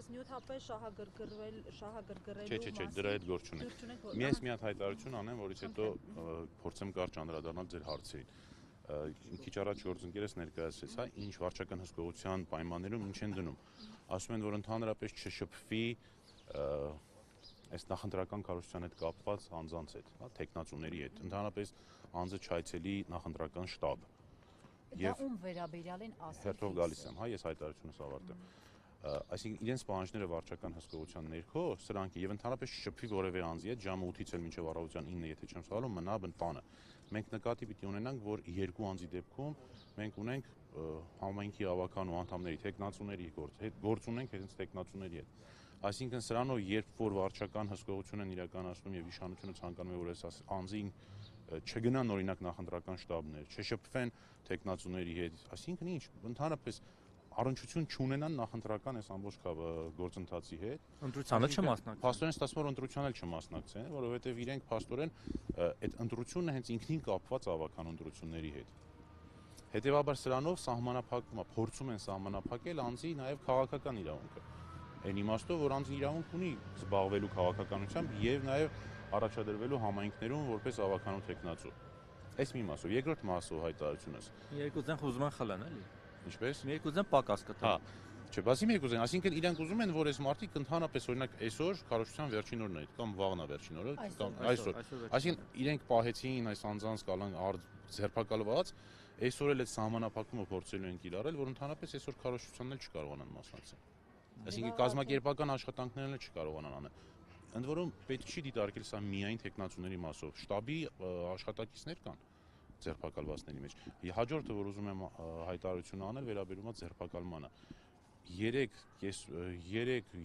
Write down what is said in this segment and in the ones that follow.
Այսպես նյութապես շահագրգռելու Չէ, դրա հետ գործ չունենք։ Ես մի հատ հայտարարություն անեմ, որից հետո փորձեմ կարճ անդրադառնալ ձեր հարցերին։ Քիչ առաջ գործընկերս ներկայացրեց, հա, ինչ վարչական հսկողության պայմաններում ինչ են դնում։ Ասում են, որ ընդհանրապես չշփվի այս նախընտրական կառույցության հետ կապված անձանց հետ, հա, տեխնացուների հետ։ Ընդհանրապես անձը չայցելի նախընտրական շտաբ։ Դա ում վերաբերյալ են ասել։ Հերթով գալիս եմ, հա, ես հայտարարությունս ավարտեմ։ Այսինքն իրենց պահանջները վարչական հսկողության ներքո սրանք եւ ընդհանրապես չշփվի որևէ անձի հետ ժամը 8-ից էլ մինչեւ առավոտյան 9, եթե չեմ սխալվում, մնա բանը։ Մենք նկատի պիտի ունենանք, որ երկու անձի դեպքում մենք ունենք համայնքի ավականու անդամների տեխնացուների գործ ունենք հենց տեխնացուների հետ։ Այսինքն սրանով երբ որ վարչական հսկողություն են իրականացնում եւ իշխանությունը ցանկանում է որ այս անձին չգնան օրինակ նախընտրական շտաբներ, չշփվեն տեխնացուների հետ, այսինքն ինչ, ընդհանրապես առնչություն չունենան նախընտրական այս ամբողջ գործընթացի հետ։ Ընտրությանը չմասնակցեն։ Փաստորեն ստացվում է ընտրությանը էլ չմասնակցեն, որովհետեւ իրենք փաստորեն այդ ընտրությունը հենց ինքնին կապված ավական ընտրությունների հետ։ Հետևաբար սրանով սահմանափակումը փորձում են սահմանափակել անձի նաեւ քաղաքական իրավունքը։ Այն իմաստով, որ անձը իրավունք ունի զբաղվելու քաղաքականությամբ եւ նաեւ առաջադրվելու համայնքներում որպես ավականու տեխնացու։ Այս մի մասով, երկրորդ մասով հայտարարությունս։ Երկուզեն ուզում են խլեն, էլի։ Ինչպես։ Երկուզեն պակաս կտա։ Հա։ Չէ, բացի երկուզեն, այսինքն իրենք ուզում են, որ այս մարտիկ ընդհանրապես օրինակ այսօր քարոզչության վերջին օրն է, կամ վաղնա վերջին օրը, կամ այսօր։ Այսինքն իրենք պահեցին այս անձանց կալան ձերբակալված, այսօր էլ այդ սահմանափակումը փորձելու են կիրառել, որ ընդհանրապես այսօր քարոզչությանն էլ չկարողանան մասնակցել։ Այսինքն կազմակերպական աշխատանքներն էլ չկարողանան անել։ Ընդ որում պետք չի դիտարկել սա միայն տեխնացուների մասով։ Շտաբի աշխատակիցներ կան ձերբակալվածների մեջ։ Հաջորդը, որ ուզում եմ հայտարարություն անել, վերաբերում է ձերբակալմանը։ 3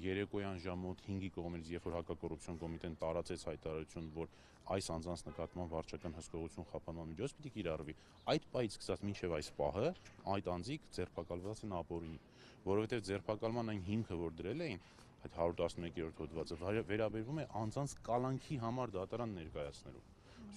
երեկոյան ժամոտ 5-ի կողմից, երբ որ հակակոռուպցիոն կոմիտեն տարածեց հայտարարություն, որ այս անձանց նկատմամբ վարչական հսկողություն խափանման միջոց պիտի կիրառվի, այդ պահից սկսած մինչև այս պահը այդ անձիկ ձերբակալված են ապօրինի, որովհետև ձերբակալման այն հիմքը, որ դրել էին, այդ 111-րդ հոդվածը վերաբերվում է անձանց կալանքի համար դատարան ներկայացնելու։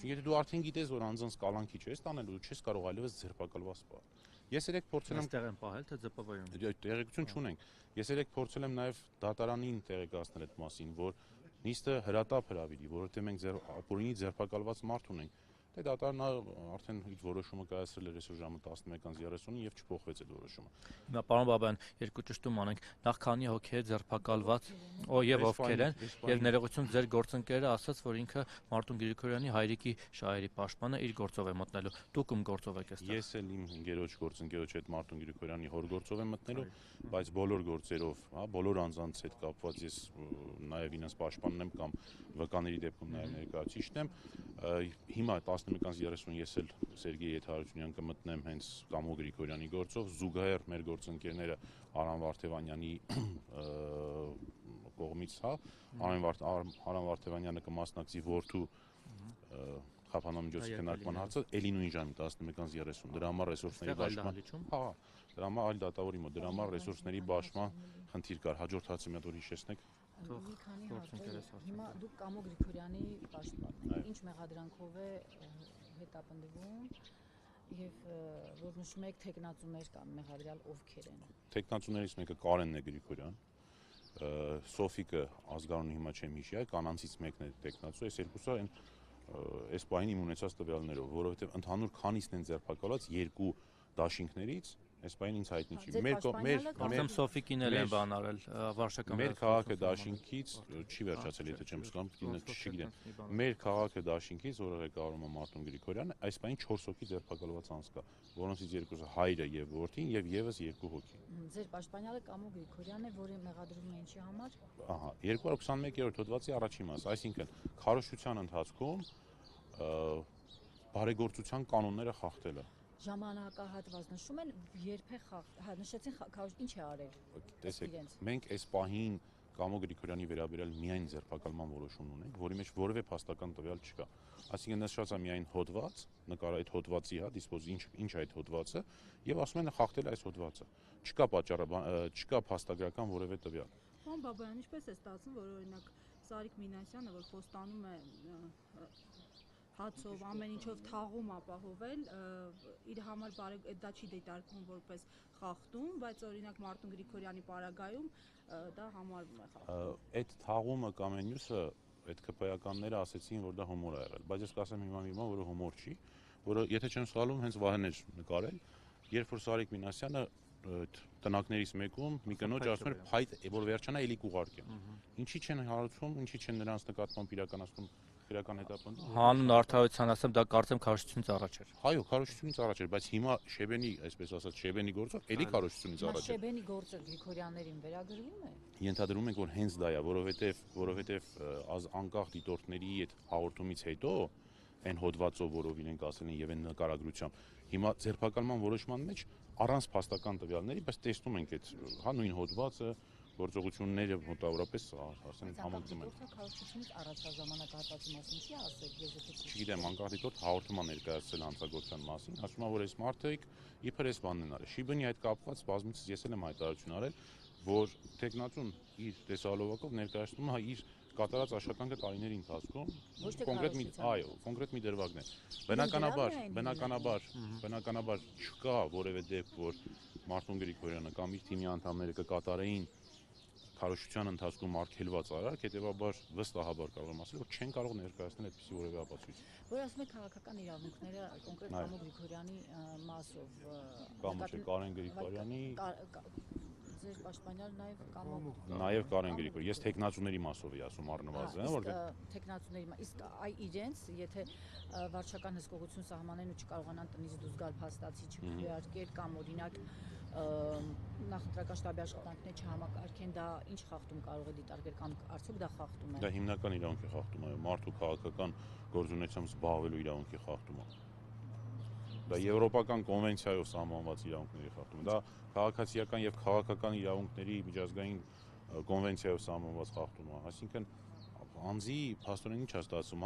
Եթե դու արդեն գիտես, որ անձանց կալանքի չես տանելու, չես կարող այլևս ձերբակալված պահել։ Ես երեք փորձել եմ տեղեն պահել, թե ԶՊՎ-ում։ Տեղեկություն չունենք։ Ես երեք փորձել եմ նաև դատարանին տեղեկացնել այդ մասին, որ նիստը հրատապ հրավիրի, որովհետև մենք ապօրինի ձերբակալված մարդ ունենք։ Դե դատարանը արդեն իր որոշումը կայացրել էր այսօր ժամը 11:30-ին եւ չփոխվեց այդ որոշումը։ Հիմա պարոն Բաբայան, երկու ճշտում անենք։ Նախ քանի հոգի է ձերբակալված, եւ ովքեր են, եւ ներողություն ձեր գործընկերը ասաց, որ ինքը Մարտուն Գրիգորյանի հայրիկի շահերի պաշտպանը իր գործով է մտնելու։ Դուք ում գործով եք այստեղ։ Ես էլ իմ ընկերոջ գործընկերոջ հետ Մարտուն Գրիգորյանի հոր գործով եմ մտնելու, բայց բոլոր գործերով, հա, բոլոր անձանց հետ կապված ես նաեւ ինձ պաշտպանն եմ կամ վկաների դեպքում նաեւ ներկայացուցիչն եմ։ Հիմա 11:30 ես էլ Սերգեյ Եթարությունյան կմտնեմ հենց Կամո Գրիգորյանի գործով, զուգահեռ մեր գործընկերները Արամ Վարդևանյանի կողմից, հա, Արամ Վարդևանյանը կմասնակցի որդու խափանամիջոցի քննարկման հարցը էլի նույն ժամին 11:30 դրա համար ռեսուրսների բաշխման, հա, դրա համար այլ դատավորի մոտ, դրա համար ռեսուրսների բաշխման խնդիր կար, հաջորդ հարցը մի հատ որ հիշեցնեք։ Մի քանի հարց։ Հիմա դուք Կամո Գրիգորյանի պաշտպանն եք։ Ինչ մեղադրանքով է հետապնդվում եւ որ նշում եք տեխնացուներ կան մեղադրյալ ովքեր են։ Տեխնացուներից մեկը Կարենն է Գրիգորյան, Սոֆիկը ազգանունը հիմա չեմ հիշի, կանանցից մեկն է տեխնացու, այս երկուսը այն այս պահին իմ ունեցած տվյալներով, որովհետեւ ընդհանուր քանիսն են ձերբակալված երկու դաշինքներից այս պայն ինձ հայտնի չի։ Մեր Սոֆիկին էլ են բան արել վարշական։ Մեր քաղաքը դաշինքից չի վերջացել, եթե չեմ սխալվում, չգիտեմ։ Մեր քաղաքը դաշինքից, որը ղեկավարում է Մարտուն Գրիգորյանը, այս պայն 4 հոգի ձերբակալված անձ կա, որոնցից երկուսը հայրը եւ որդին եւ եւս 2 հոգի։ Ձեր պաշտպանյալը Կամո Գրիգորյանն է, որի մեղադրվում է ինչի համար։ Ահա, 221-րդ հոդվածի առաջին մաս, այսինքն քարոզչության ընթացքում բարեգործության կանոնները խախտելը։ Ժամանակահատված նշում են երբ է նշեցին ինչ է արել։ Տեսեք, մենք այս պահին Կամո Գրիգորյանի վերաբերյալ միայն ձերբակալման որոշում ունենք, որի մեջ որևէ փաստական տվյալ չկա։ Այսինքն նշված է միայն հոդված, նկար այդ հոդվածի, հա, ինչ է այդ հոդվածը, եւ ասում են խախտել այս հոդվածը։ Չկա պատճառը, չկա փաստագրական որևէ տվյալ։ Պարոն Բաբայան, ինչպես է ստացվում, որ օրինակ Սարիկ Մինասյանը, որ խոստանում է հացով, ամեն ինչով թաղում ապահովել, իր համար դա չի դիտարկվում որպես խախտում, բայց օրինակ Մարտուն Գրիգորյանի պարագայում դա համարվում է խախտում։ Այդ թաղումը կամ այն մյուսը այդ ԿՊ-ականները ասեցին, որ դա հումոր է եղել, բայց ես կասեմ հիմա որը հումոր չի, որը եթե չեմ սխալվում, հենց Վահեն էր նկարել, երբ որ Սարիկ Մինասյանը տնակներից մեկում մի կնոջ ասում էր փայտ, որ վերջանա էլի կուղարկեմ։ Ինչի չեն հարցում, ինչի չեն նրանց նկատմամբ իրականացնում քրեական հետապնդում։ Հանուն արդարության ասեմ, դա կարծեմ քարոզությունից առաջ էր։ Այո, քարոզությունից առաջ էր, բայց հիմա Շեբենի, այսպես ասած, Շեբենի գործով էլի քարոզությունից առաջ է։ Շեբենի գործը Գրիգորյաններին վերագրվում է։ Ենթադրում ենք, որ հենց դա է, որովհետև անկախ դիտորդների այդ հաղորդումից հետո այն հոդվածով, որով իրենք ասել են եւ այն նկարագրությամբ, հիմա ձերբակալման որոշման մեջ առանց փաստական տվյալների, բայց տեսնում ենք այդ նույն հոդվածը, գործողությունները մոտավորապես ասեն համակցում են։ Քարոզությունից առաջաժամանակահատվածի մասին չի ասել, ես եթե չգիտեմ, անկախ դիտորդ հաղորդում է ներկայացրել հանցագործության մասին, ասում է, որ այս մարդը իբր այս բանն են արել։ Շիբենի հետ կապված բազմիցս ես էլ եմ հայտարարություն արել, որ տեխնացուն իր տեսահոլովակով ներկայացնում է իր կատարած աշխատանքը տարիների ընթացքում կոնկրետ մի դրվագն է։ Բնականաբար չկա որևէ դեպք, որ Մարտուն Գրիգորյանը կամ իր թիմի անդամները կկատարեին քարոզչության ընթացքում արգելված արարք, հետևաբար վստահաբար կարող եմ ասել, որ չեն կարող ներկայացնել այդպիսի որևէ ապացույց։ Որ ասում եք քաղաքական իրավունքները կոնկրետ Կամո Գրիգորյանի մասով Կամո չէ, Կարեն Գրիգորյանի ձեր պաշտպանյալ նաև Կարեն Գրիգորյանի։ Ես տեխնացուների մասով եմ ասում առնվազն, որտեղ տեխնացուների իսկ իրենց, եթե վարչական հսկողություն սահմանեն ու չկարողանան տնից դուրս գալ փաստացի չքվեարկել կամ օրինակ նախընտրական շտաբի աշխատանքներ չհամակարգեն, դա ինչ խախտում կարող է դիտարկել կամ արդյոք դա խախտում է։ Դա հիմնական իրավունքի խախտում է, մարդու քաղաքական գործունեությամբ զբաղվելու իրավունքի խախտում է։ Դա եվրոպական կոնվենցիայով սահմանված իրավունքների խախտում է։ Դա քաղաքացիական եւ քաղաքական իրավունքների միջազգային կոնվենցիայով սահմանված խախտում է։ Այսինքն անձի փաստորեն ինչ է ստացվում,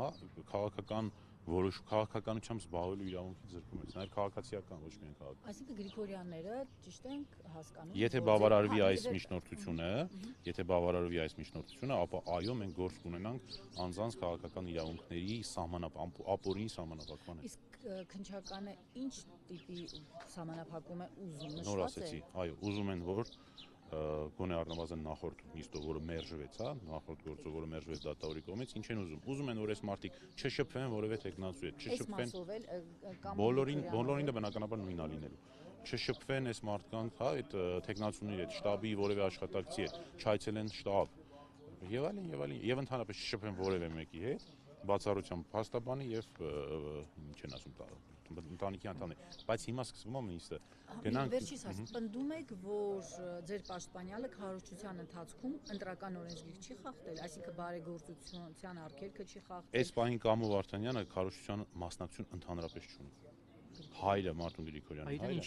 քաղաքական քաղաքականությամբ զբաղվելու իրավունքի ձեռքում է, նաև քաղաքացիական, ոչ միայն քաղաքական։ Այսինքն Գրիգորյանները ճիշտ ենք հասկանում։ Եթե բավարարվի այս միջնորդությունը, ապա այո, մենք գործ կունենանք անձանց քաղաքական իրավունքների ապօրինի սահմանափակման հետ։ Իսկ քննչականը ինչ տիպի սահմանափակում է ուզում, նշված է։ Նոր ասեցի, այո, ուզում են, որ գոնե առնվազն նախորդ նիստով, որը մերժվեց, նախորդ գործով, որը մերժվեց դատավորի կողմից, ինչ են ուզում։ Ուզում են, որ այս մարդիկ չշփվեն որևէ տեխնացու հետ, չշփվեն։ Բոլորին դա բնականաբար նույնն է լինելու։ Չշփվեն այս մարդկանք, այդ տեխնացուների հետ, շտաբի որևէ աշխատակցի հետ, չայցելեն շտաբ եւ այլն, եւ ընդհանրապես չշփվեն որևէ մեկի հետ, բացառությամբ փաստաբանի եւ ինչ են ասում ընտանիքի անդամներ, բայց հիմա սկսվում է նիստը։ Գնանք վերջից ասած, պնդում եք, որ ձեր պաշտպանյալը քարոզչության ընթացքում ընտրական օրենսգիր չի խախտել, այսինքն բարեգործության արգելքը չի խախտել։ Այս պահին Կամո Վարդանյանը քարոզչության մասնակցություն ընդհանրապես չունի։ Հայրը Մարտուն Գրիգորյանի հայրը։